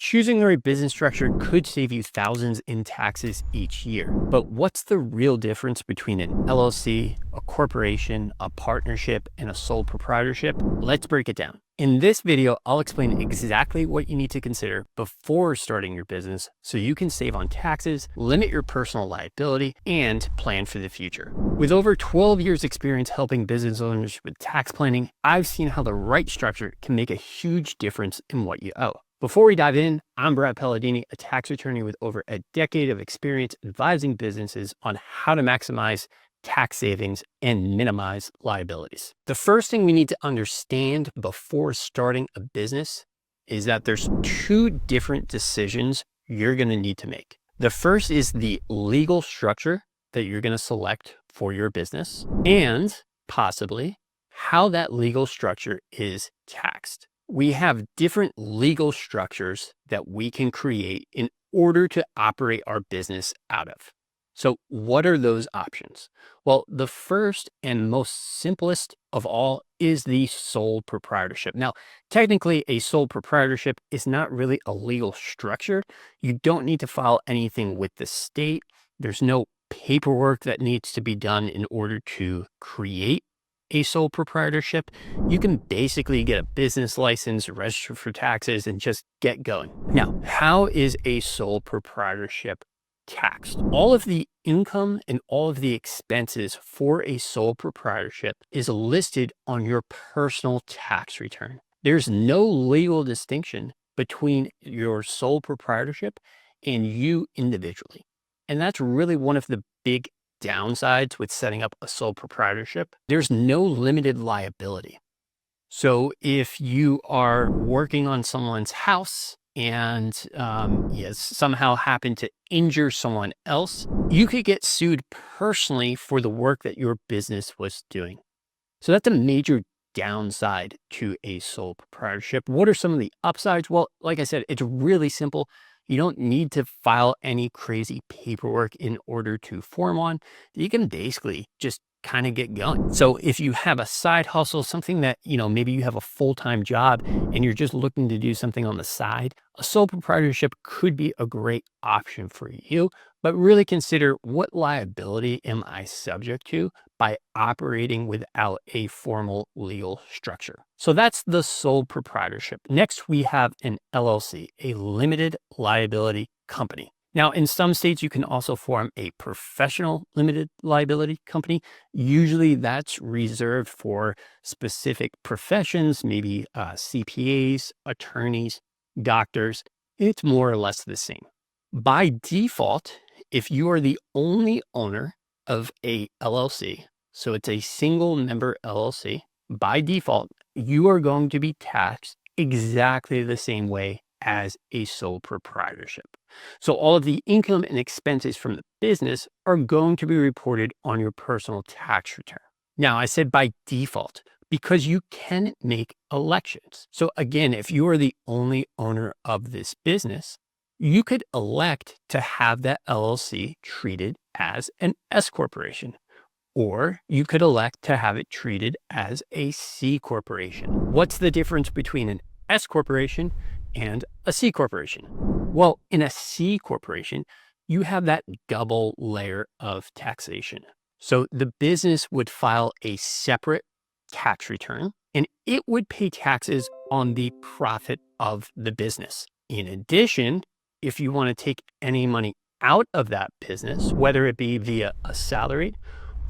Choosing the right business structure could save you thousands in taxes each year. But what's the real difference between an LLC, a corporation, a partnership, and a sole proprietorship? Let's break it down. In this video, I'll explain exactly what you need to consider before starting your business so you can save on taxes, limit your personal liability, and plan for the future. With over 12 years experience helping business owners with tax planning, I've seen how the right structure can make a huge difference in what you owe. Before we dive in, I'm Brad Paladini, a tax attorney with over a decade of experience advising businesses on how to maximize tax savings and minimize liabilities. The first thing we need to understand before starting a business is that there's two different decisions you're going to need to make. The first is the legal structure that you're going to select for your business and possibly how that legal structure is taxed. We have different legal structures that we can create in order to operate our business out of. So what are those options? Well, the first and most simplest of all is the sole proprietorship. Now, technically, a sole proprietorship is not really a legal structure. You don't need to file anything with the state. There's no paperwork that needs to be done in order to create a sole proprietorship. You can basically get a business license, register for taxes, and just get going. Now, how is a sole proprietorship taxed? All of the income and all of the expenses for a sole proprietorship is listed on your personal tax return. There's no legal distinction between your sole proprietorship and you individually. And that's really one of the big downsides with setting up a sole proprietorship. There's no limited liability. So if you are working on someone's house and somehow happen to injure someone else, you could get sued personally for the work that your business was doing. So that's a major downside to a sole proprietorship. What are some of the upsides? Well, like I said, it's really simple. You don't need to file any crazy paperwork in order to form one. You can basically just kind of get going. So if you have a side hustle, something that, maybe you have a full-time job and you're just looking to do something on the side, a sole proprietorship could be a great option for you, but really consider what liability am I subject to by operating without a formal legal structure. So that's the sole proprietorship. Next, we have an LLC, a limited liability company. Now, in some states, you can also form a professional limited liability company. Usually that's reserved for specific professions, maybe CPAs, attorneys, doctors. It's more or less the same. By default, if you are the only owner of a LLC, so it's a single member LLC, by default, you are going to be taxed exactly the same way as a sole proprietorship. So all of the income and expenses from the business are going to be reported on your personal tax return. Now, I said by default because you can make elections. So again, if you are the only owner of this business, you could elect to have that LLC treated as an S corporation, or you could elect to have it treated as a C corporation. What's the difference between an S corporation and a C corporation? Well, in a C corporation, you have that double layer of taxation. So the business would file a separate tax return and it would pay taxes on the profit of the business. In addition, if you want to take any money out of that business, whether it be via a salary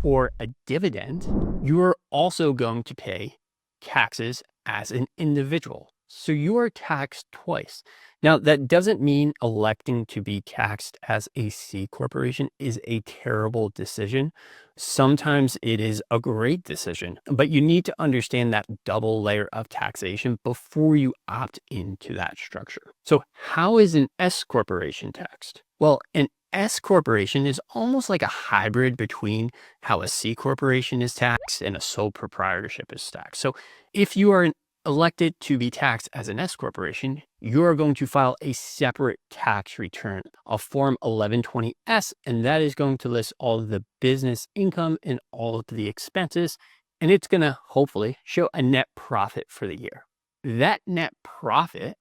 or a dividend, you are also going to pay taxes as an individual. So you are taxed twice. Now, that doesn't mean electing to be taxed as a C corporation is a terrible decision. Sometimes it is a great decision, but you need to understand that double layer of taxation before you opt into that structure. So how is an S corporation taxed? Well, an S corporation is almost like a hybrid between how a C corporation is taxed and a sole proprietorship is taxed. So if you are elected to be taxed as an S corporation, you are going to file a separate tax return, a Form 1120S, and that is going to list all of the business income and all of the expenses, and it's going to hopefully show a net profit for the year. That net profit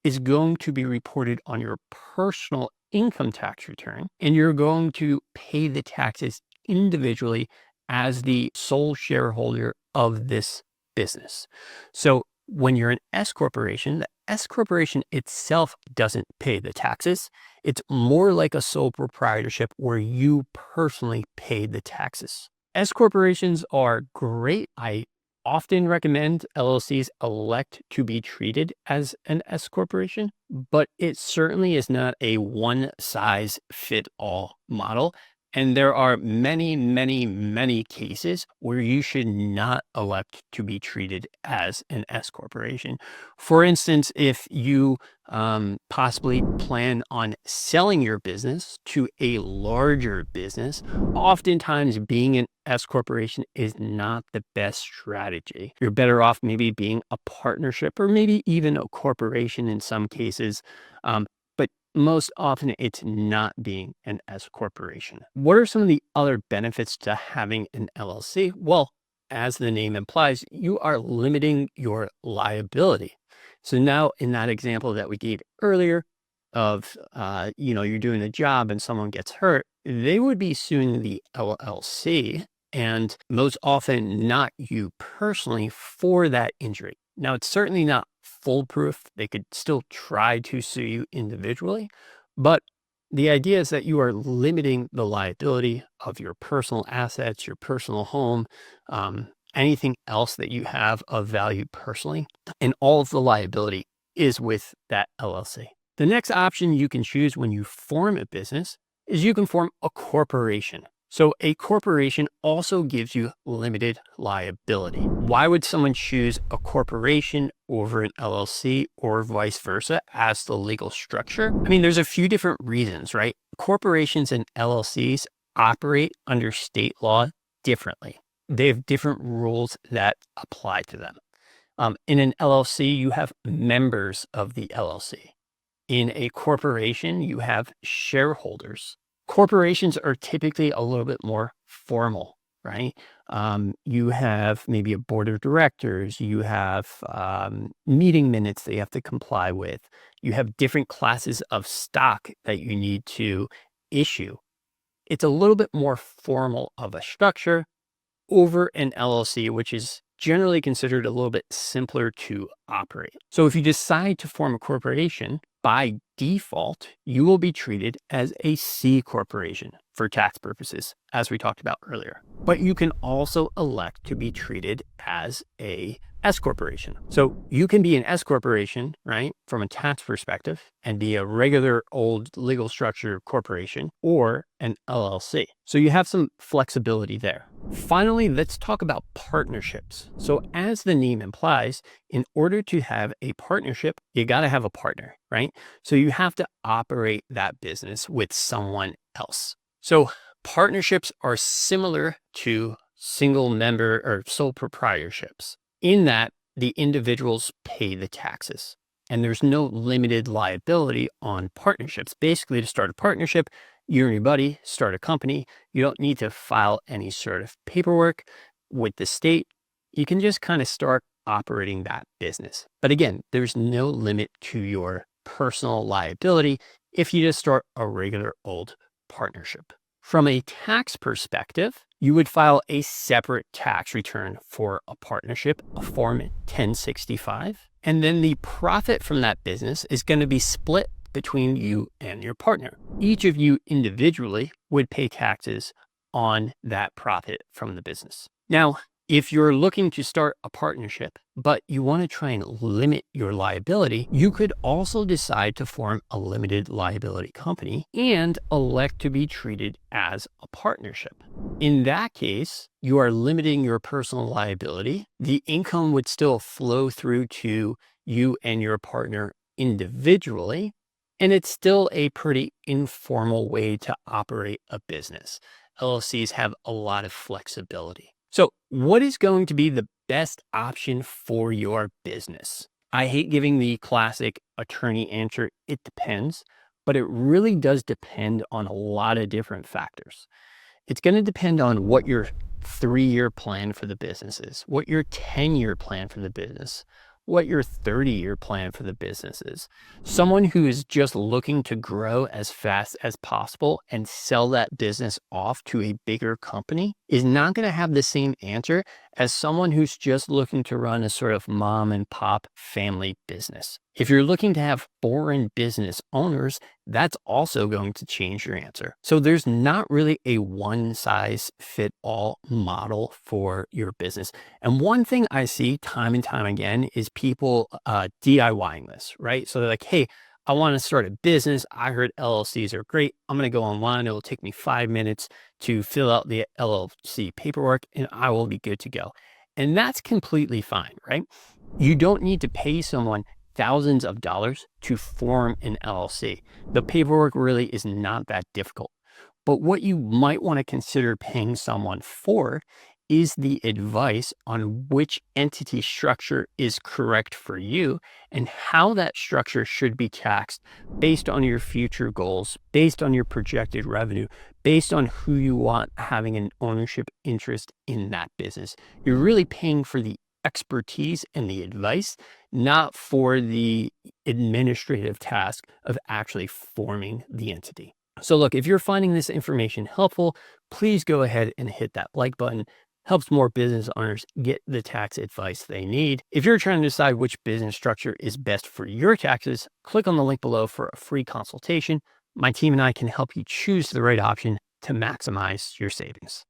is going to be reported on your personal income tax return, and you're going to pay the taxes individually as the sole shareholder of this business. So when you're an S corporation, the S corporation itself doesn't pay the taxes. It's more like a sole proprietorship where you personally pay the taxes. S corporations are great. I often recommend LLCs elect to be treated as an S corporation, but it certainly is not a one size fit all model. And there are many, many, many cases where you should not elect to be treated as an S corporation. For instance, if you possibly plan on selling your business to a larger business, oftentimes being an S corporation is not the best strategy. You're better off maybe being a partnership or maybe even a corporation in some cases. But most often it's not being an S corporation. What are some of the other benefits to having an LLC? Well, as the name implies, you are limiting your liability. So now in that example that we gave earlier of, you're doing a job and someone gets hurt, they would be suing the LLC and most often not you personally for that injury. Now, it's certainly not foolproof. They could still try to sue you individually, but the idea is that you are limiting the liability of your personal assets, your personal home, anything else that you have of value personally, and all of the liability is with that LLC. The next option you can choose when you form a business is you can form a corporation. So a corporation also gives you limited liability. Why would someone choose a corporation over an LLC or vice versa as the legal structure? I mean, there's a few different reasons, right? Corporations and LLCs operate under state law differently. They have different rules that apply to them. In an LLC, you have members of the LLC. In a corporation, you have shareholders. Corporations are typically a little bit more formal, right? You have maybe a board of directors, you have meeting minutes that you have to comply with, you have different classes of stock that you need to issue. It's a little bit more formal of a structure over an LLC, which is generally considered a little bit simpler to operate. So if you decide to form a corporation, by default, you will be treated as a C corporation for tax purposes, as we talked about earlier. But you can also elect to be treated as a S corporation. So you can be an S corporation, right, from a tax perspective and be a regular old legal structure corporation or an LLC. So you have some flexibility there. Finally, let's talk about partnerships. So as the name implies, in order to have a partnership, you got to have a partner, right? So you have to operate that business with someone else. So partnerships are similar to single member or sole proprietorships in that the individuals pay the taxes and there's no limited liability on partnerships. Basically, to start a partnership, you and your buddy start a company. You don't need to file any sort of paperwork with the state. You can just kind of start operating that business. But again, there's no limit to your personal liability if you just start a regular old partnership. From a tax perspective, you would file a separate tax return for a partnership, a Form 1065, and then the profit from that business is going to be split between you and your partner. Each of you individually would pay taxes on that profit from the business. Now, if you're looking to start a partnership, but you want to try and limit your liability, you could also decide to form a limited liability company and elect to be treated as a partnership. In that case, you are limiting your personal liability. The income would still flow through to you and your partner individually, and it's still a pretty informal way to operate a business. LLCs have a lot of flexibility. So what is going to be the best option for your business? I hate giving the classic attorney answer, it depends, but it really does depend on a lot of different factors. It's going to depend on what your 3-year plan for the business is, what your 10-year plan for the business, what your 30-year plan for the business is. Someone who is just looking to grow as fast as possible and sell that business off to a bigger company is not going to have the same answer as someone who's just looking to run a sort of mom and pop family business. If you're looking to have foreign business owners, that's also going to change your answer. So there's not really a one size fit all model for your business. And one thing I see time and time again is people DIYing this, right? So they're like, hey, I want to start a business. I heard LLCs are great. I'm going to go online. It'll take me 5 minutes to fill out the LLC paperwork and I will be good to go. And that's completely fine, right? You don't need to pay someone thousands of dollars to form an LLC. The paperwork really is not that difficult. But what you might want to consider paying someone for is the advice on which entity structure is correct for you and how that structure should be taxed based on your future goals, based on your projected revenue, based on who you want having an ownership interest in that business. You're really paying for the expertise and the advice, not for the administrative task of actually forming the entity. So look, if you're finding this information helpful, please go ahead and hit that like button. Helps more business owners get the tax advice they need. If you're trying to decide which business structure is best for your taxes, click on the link below for a free consultation. My team and I can help you choose the right option to maximize your savings.